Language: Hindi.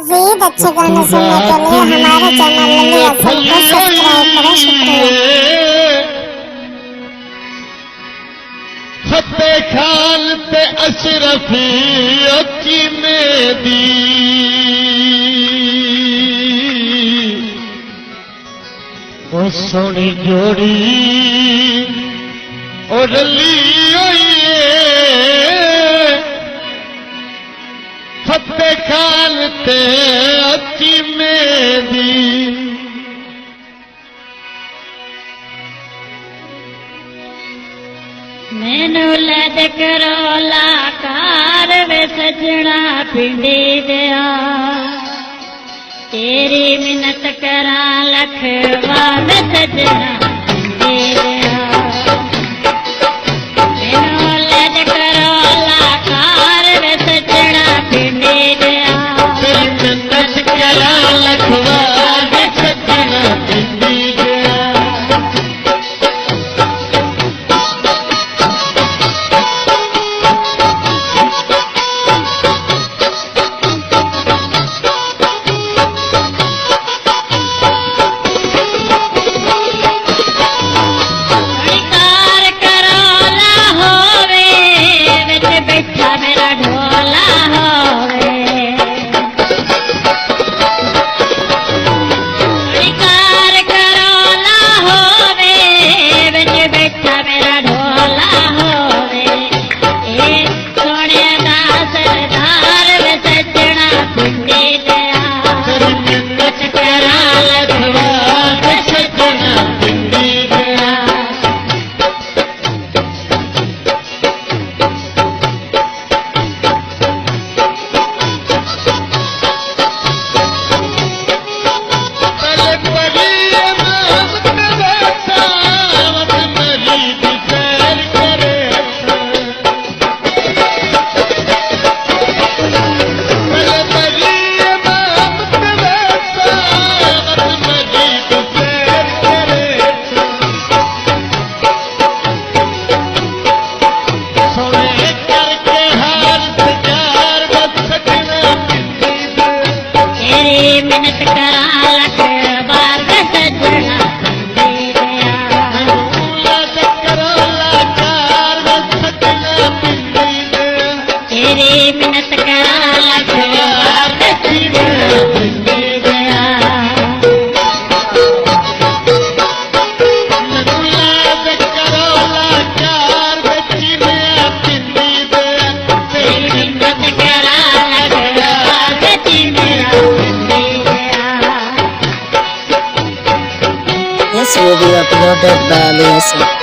मज़ीद अच्छे गाने सुनने के लिए हमारे चैनल लल्ली अफजल को सब्सक्राइब करें। शुक्रिया। फते खाल ते अशरफी अची मेदी ओ सोनी जोड़ी ओ रली फते खाल ते अची मेदी मैनू लद करोला कार वे सजना पिंडी दिया तेरी मिन्नत करा लखवा वे सजना पिंडी दिया मैनू लद करोला कार वे सजना पिंडी दिया तेरी मिन्नत करा लखवा वे सजना पिंडी दिया This will be uploaded by Alias.